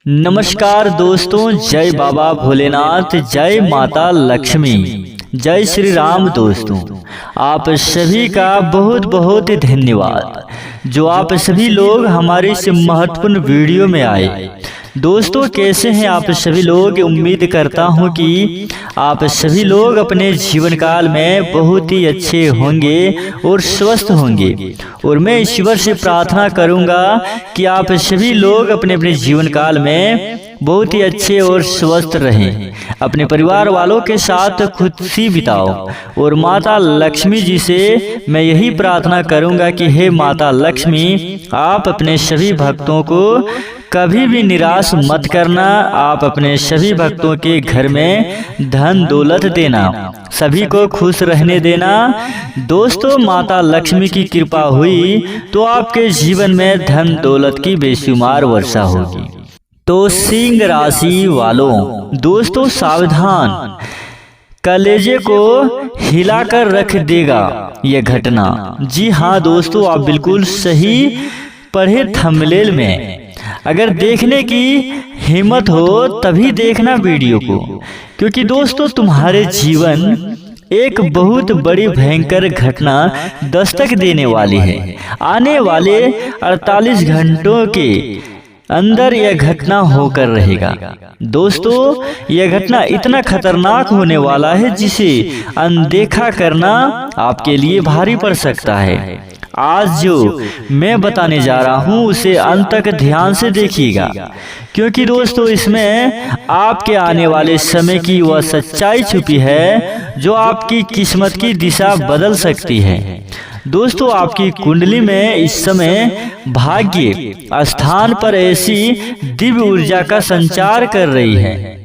नमस्कार दोस्तों, जय बाबा भोलेनाथ, जय माता लक्ष्मी, जय श्री राम। दोस्तों, आप सभी का बहुत बहुत धन्यवाद जो आप सभी लोग हमारे इस महत्वपूर्ण वीडियो में आए। दोस्तों, कैसे हैं आप सभी लोग? उम्मीद करता हूं कि आप सभी लोग अपने जीवन काल में बहुत ही अच्छे होंगे और स्वस्थ होंगे। और मैं ईश्वर से प्रार्थना करूंगा कि आप सभी लोग अपने अपने जीवन काल में बहुत ही अच्छे और स्वस्थ रहें, अपने परिवार वालों के साथ खुशी बिताओ। और माता लक्ष्मी जी से मैं यही प्रार्थना करूंगा कि हे माता लक्ष्मी, आप अपने सभी भक्तों को कभी भी निराश मत करना। आप अपने सभी भक्तों के घर में धन दौलत देना, सभी को खुश रहने देना। दोस्तों, माता लक्ष्मी की कृपा हुई तो आपके जीवन में धन दौलत की बेशुमार वर्षा होगी। तो सिंह राशि वालों, दोस्तों सावधान, कलेजे को हिलाकर रख देगा यह घटना। जी हाँ दोस्तों, आप बिल्कुल सही पढ़े थंबनेल में। अगर देखने की हिम्मत हो तभी देखना वीडियो को, क्योंकि दोस्तों तुम्हारे जीवन एक बहुत बड़ी भयंकर घटना दस्तक देने वाली है। आने वाले 48 घंटों के अंदर यह घटना होकर रहेगा। दोस्तों, यह घटना इतना खतरनाक होने वाला है जिसे अनदेखा करना आपके लिए भारी पड़ सकता है। आज जो मैं बताने जा रहा हूँ उसे अंत तक ध्यान से देखिएगा, क्योंकि दोस्तों इसमें आपके आने वाले समय की वह सच्चाई छुपी है जो आपकी किस्मत की दिशा बदल सकती है। दोस्तों, आपकी कुंडली में इस समय भाग्य स्थान पर ऐसी दिव्य ऊर्जा का संचार कर रही है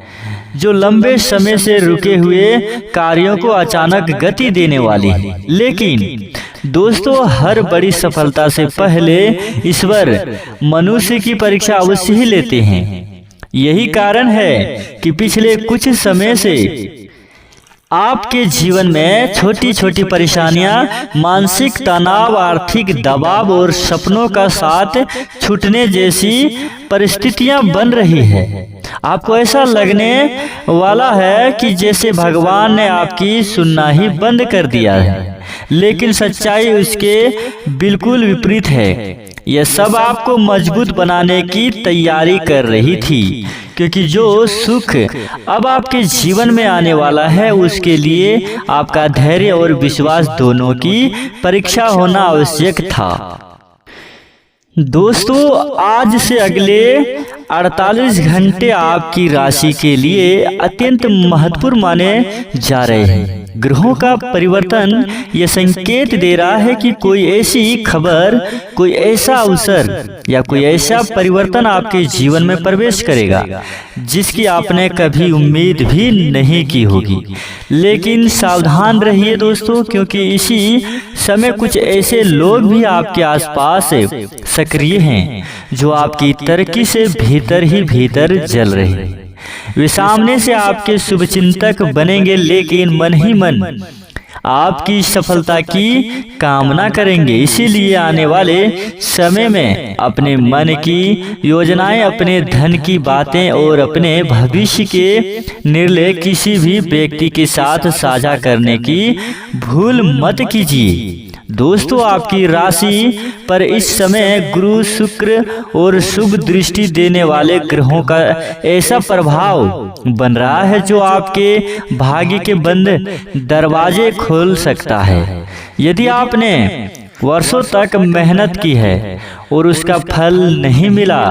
जो लंबे समय से रुके हुए कार्यों को अचानक गति देने वाली है। लेकिन दोस्तों, हर बड़ी सफलता से पहले ईश्वर मनुष्य की परीक्षा अवश्य ही लेते हैं। यही कारण है कि पिछले कुछ समय से आपके जीवन में छोटी छोटी परेशानियां, मानसिक तनाव, आर्थिक दबाव और सपनों का साथ छूटने जैसी परिस्थितियां बन रही है। आपको ऐसा लगने वाला है कि जैसे भगवान ने आपकी सुनना ही बंद कर दिया है, लेकिन सच्चाई उसके बिल्कुल विपरीत है। यह सब आपको मजबूत बनाने की तैयारी कर रही थी, क्योंकि जो सुख अब आपके जीवन में आने वाला है उसके लिए आपका धैर्य और विश्वास दोनों की परीक्षा होना आवश्यक था। दोस्तों, आज से अगले 48 घंटे आपकी राशि के लिए अत्यंत महत्वपूर्ण माने जा रहे हैं। ग्रहों का परिवर्तन यह संकेत दे रहा है कि कोई ऐसी खबर, कोई ऐसा अवसर या कोई ऐसा परिवर्तन आपके जीवन में प्रवेश करेगा जिसकी आपने कभी उम्मीद भी नहीं की होगी। लेकिन सावधान रहिए दोस्तों, क्योंकि इसी समय कुछ ऐसे लोग भी आपके आसपास सक्रिय हैं जो आपकी तरक्की से भीतर ही भीतर जल रहे हैं। वे सामने से आपके शुभचिंतक बनेंगे, लेकिन मन ही मन आपकी सफलता की कामना करेंगे। इसीलिए आने वाले समय में अपने मन की योजनाएं, अपने धन की बातें और अपने भविष्य के निर्णय किसी भी व्यक्ति के साथ साझा करने की भूल मत कीजिए। दोस्तों, आपकी राशि पर इस समय गुरु, शुक्र और शुभ दृष्टि देने वाले ग्रहों का ऐसा प्रभाव बन रहा है जो आपके भाग्य के बंद दरवाजे खोल सकता है। यदि आपने वर्षों तक मेहनत की है और उसका फल नहीं मिला,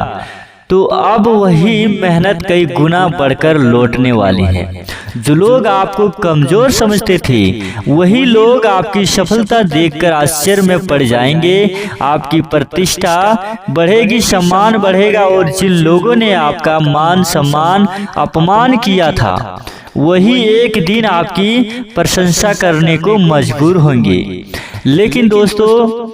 तो अब वही मेहनत कई गुना बढ़कर लौटने वाली है। जो लोग आपको कमजोर समझते थे वही लोग आपकी सफलता देखकर आश्चर्य में पड़ जाएंगे। आपकी प्रतिष्ठा बढ़ेगी, सम्मान बढ़ेगा, और जिन लोगों ने आपका मान सम्मान अपमान किया था वही एक दिन आपकी प्रशंसा करने को मजबूर होंगे। लेकिन दोस्तों,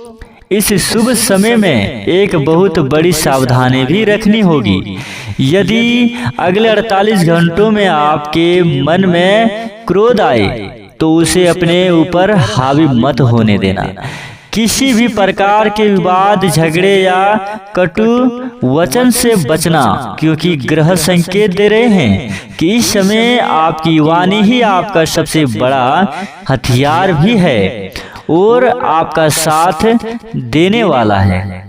इस शुभ समय में एक बहुत बड़ी सावधानी भी रखनी होगी। यदि अगले 48 घंटों में आपके मन में क्रोध आए तो उसे अपने ऊपर हावी मत होने देना, किसी भी प्रकार के विवाद, झगड़े या कटु वचन से बचना, क्योंकि ग्रह संकेत दे रहे हैं कि इस समय आपकी वाणी ही आपका सबसे बड़ा हथियार भी है और आपका साथ देने वाला है।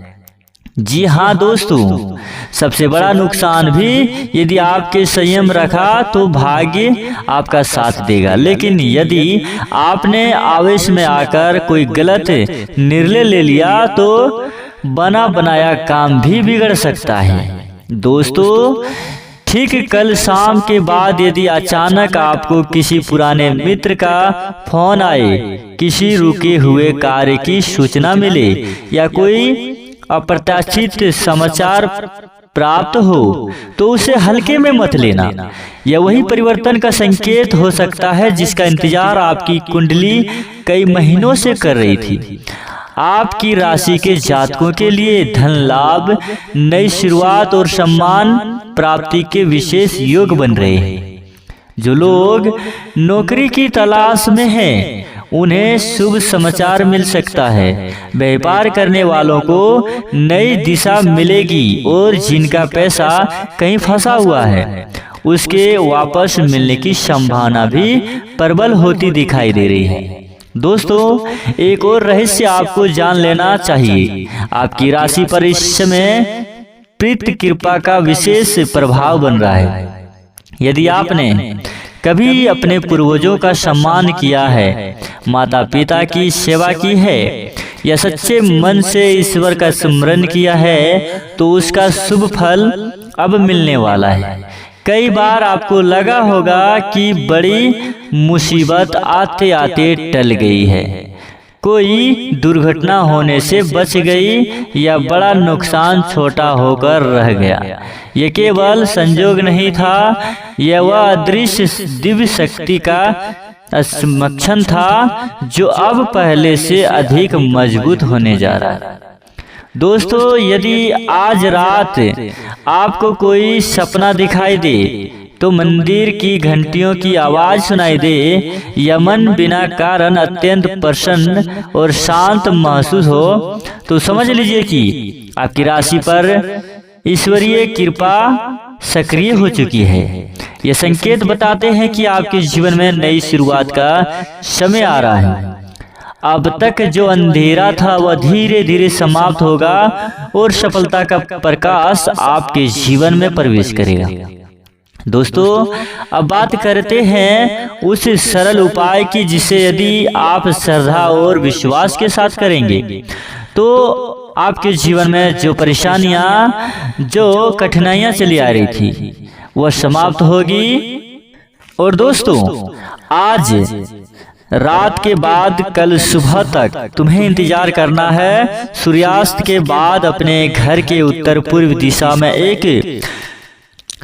जी हाँ दोस्तों, सबसे बड़ा नुकसान भी यदि आपके संयम रखा तो भाग्य आपका साथ देगा, लेकिन यदि आपने आवेश में आकर कोई गलत निर्णय ले लिया तो बना बनाया काम भी बिगड़ सकता है। दोस्तों, ठीक कल शाम के बाद यदि अचानक आपको किसी पुराने मित्र का फोन आए, किसी रुके हुए कार्य की सूचना मिले या कोई अप्रत्याशित समाचार प्राप्त हो तो उसे हल्के में मत लेना। यह वही परिवर्तन का संकेत हो सकता है जिसका इंतजार आपकी कुंडली कई महीनों से कर रही थी। आपकी राशि के जातकों के लिए धन लाभ, नई शुरुआत और सम्मान प्राप्ति के विशेष योग बन रहे हैं। जो लोग नौकरी की तलाश में हैं, उन्हें शुभ समाचार मिल सकता है। व्यापार करने वालों को नई दिशा मिलेगी और जिनका पैसा कहीं फंसा हुआ है उसके वापस मिलने की संभावना भी प्रबल होती दिखाई दे रही है। दोस्तों, एक और रहस्य आपको जान लेना चाहिए। आपकी राशि पर इस समय प्रीत कृपा का विशेष प्रभाव बन रहा है। यदि आपने कभी अपने पूर्वजों का सम्मान किया है, माता पिता की सेवा की है या सच्चे मन से ईश्वर का स्मरण किया है तो उसका शुभ फल अब मिलने वाला है। कई बार आपको लगा होगा कि बड़ी मुसीबत आते आते टल गई है, कोई दुर्घटना होने से बच गई या बड़ा नुकसान छोटा होकर रह गया। ये केवल संजोग नहीं था, यह वह अदृश्य दिव्य शक्ति का समक्षण था जो अब पहले से अधिक मजबूत होने जा रहा है। दोस्तों, यदि आज रात आपको कोई सपना दिखाई दे तो मंदिर की घंटियों की आवाज सुनाई दे या मन बिना कारण अत्यंत प्रसन्न और शांत महसूस हो तो समझ लीजिए कि आपकी राशि पर ईश्वरीय कृपा सक्रिय हो चुकी है। ये संकेत बताते हैं कि आपके जीवन में नई शुरुआत का समय आ रहा है। अब तक जो अंधेरा था वह धीरे धीरे समाप्त होगा और सफलता का प्रकाश आपके जीवन में प्रवेश करेगा। दोस्तों, अब बात करते हैं उस सरल उपाय की जिसे यदि आप श्रद्धा और विश्वास के साथ करेंगे तो आपके जीवन में जो परेशानियां, जो कठिनाइयां चली आ रही थी वह समाप्त होगी। और दोस्तों, आज रात के बाद कल सुबह तक तुम्हें इंतजार करना है। सूर्यास्त के बाद अपने घर के उत्तर पूर्व दिशा में एक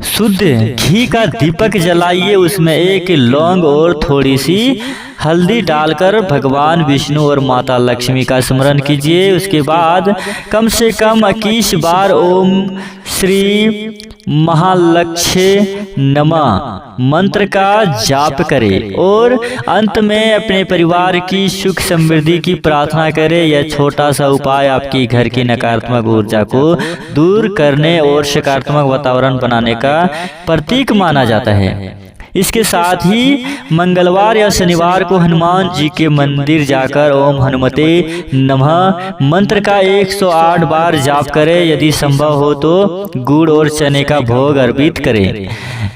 शुद्ध घी का दीपक जलाइए। उसमें एक लौंग और थोड़ी सी हल्दी डालकर भगवान विष्णु और माता लक्ष्मी का स्मरण कीजिए। उसके बाद कम से कम 21 बार ओम श्री महालक्ष्मी नमः मंत्र का जाप करें और अंत में अपने परिवार की सुख समृद्धि की प्रार्थना करें। यह छोटा सा उपाय आपकी घर की नकारात्मक ऊर्जा को दूर करने और सकारात्मक वातावरण बनाने का प्रतीक माना जाता है। इसके साथ ही मंगलवार या शनिवार को हनुमान जी के मंदिर जाकर ओम हनुमते नमः मंत्र का 108 बार जाप करें। यदि संभव हो तो गुड़ और चने का भोग अर्पित करें।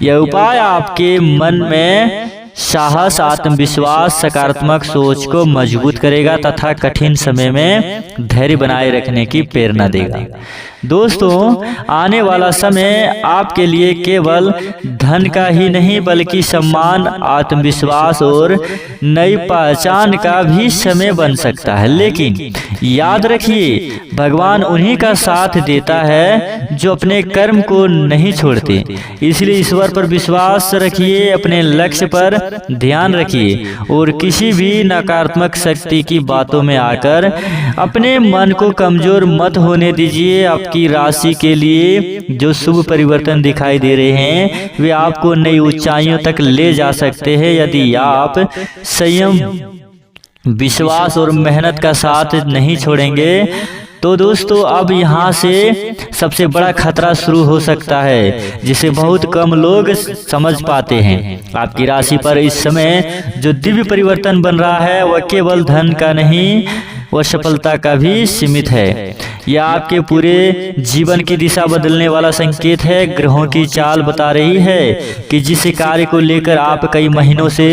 यह उपाय आपके मन में साहस, आत्मविश्वास, सकारात्मक सोच को मजबूत करेगा तथा कठिन समय में धैर्य बनाए रखने की प्रेरणा देगा। दोस्तों, आने वाला समय आपके लिए केवल धन का ही नहीं बल्कि सम्मान, आत्मविश्वास और नई पहचान का भी समय बन सकता है। लेकिन याद रखिए, भगवान उन्हीं का साथ देता है जो अपने कर्म को नहीं छोड़ते। इसलिए ईश्वर पर विश्वास रखिए, अपने लक्ष्य पर ध्यान रखिए और किसी भी नकारात्मक शक्ति की बातों में आकर अपने मन को कमजोर मत होने दीजिए। आपकी राशि के लिए जो शुभ परिवर्तन दिखाई दे रहे हैं वे आपको नई ऊंचाइयों तक ले जा सकते हैं यदि आप संयम विश्वास और मेहनत का साथ नहीं छोड़ेंगे तो दोस्तों अब यहाँ से सबसे बड़ा खतरा शुरू हो सकता है, जिसे बहुत कम लोग समझ पाते हैं। आपकी राशि पर इस समय जो दिव्य परिवर्तन बन रहा है वह केवल धन का नहीं, वह सफलता का भी सीमित है। यह आपके पूरे जीवन की दिशा बदलने वाला संकेत है। ग्रहों की चाल बता रही है कि जिस कार्य को लेकर आप कई महीनों से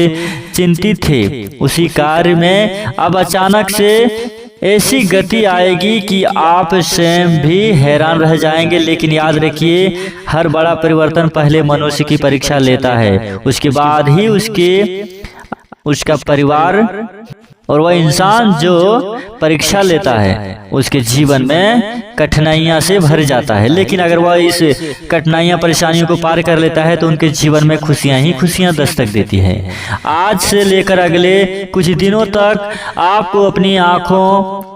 चिंतित थे, उसी कार्य में अब अचानक से ऐसी गति आएगी कि आप स्वयं भी हैरान रह जाएंगे। लेकिन याद रखिए, हर बड़ा परिवर्तन पहले मनुष्य की परीक्षा लेता है, उसके बाद ही उसका परिवार और वह इंसान जो परीक्षा लेता है उसके जीवन में कठिनाइयां से भर जाता है। लेकिन अगर वह इस कठिनाइयां परेशानियों को पार कर लेता है तो उनके जीवन में खुशियां ही खुशियां दस्तक देती है। आज से लेकर अगले कुछ दिनों तक आपको अपनी आंखों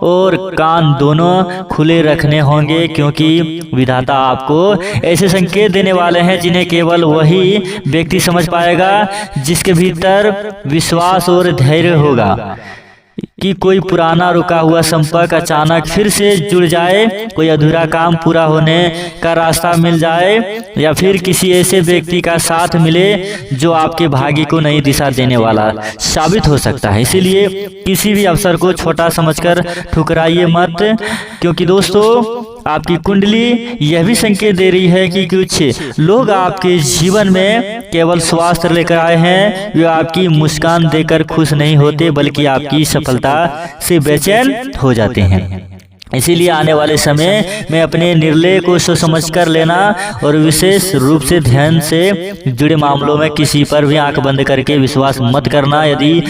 और कान दोनों खुले रखने होंगे, क्योंकि विधाता आपको ऐसे संकेत देने वाले हैं जिन्हें केवल वही व्यक्ति समझ पाएगा जिसके भीतर विश्वास और धैर्य होगा कि कोई पुराना रुका हुआ संपर्क अचानक फिर से जुड़ जाए, कोई अधूरा काम पूरा होने का रास्ता मिल जाए, या फिर किसी ऐसे व्यक्ति का साथ मिले जो आपके भाग्य को नई दिशा देने वाला साबित हो सकता है। इसीलिए किसी भी अवसर को छोटा समझकर ठुकराइए मत, क्योंकि दोस्तों आपकी कुंडली यह भी संकेत दे रही है कि कुछ लोग आपके जीवन में केवल स्वास्थ्य लेकर आए हैं। वे आपकी मुस्कान देकर खुश नहीं होते, बल्कि आपकी सफलता से बेचैन हो जाते हैं। इसीलिए आने वाले समय में अपने निर्णय को सोच समझ कर लेना और विशेष रूप से ध्यान से जुड़े मामलों में किसी पर भी आंख बंद करके विश्वास मत करना। यदि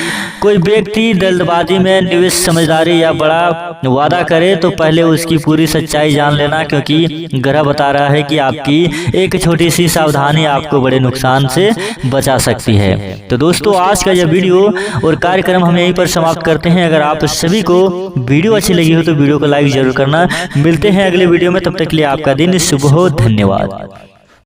कोई व्यक्ति जल्दबाजी में निवेश, समझदारी या बड़ा वादा करे तो पहले उसकी पूरी सच्चाई जान लेना, क्योंकि ग्रह बता रहा है कि आपकी एक छोटी सी सावधानी आपको बड़े नुकसान से बचा सकती है। तो दोस्तों आज का यह वीडियो और कार्यक्रम हम यहीं पर समाप्त करते हैं। अगर आप सभी को वीडियो अच्छी लगी हो तो वीडियो को लाइक जरूर करना। मिलते हैं अगले वीडियो में, तब तक के लिए आपका दिन शुभ हो। धन्यवाद।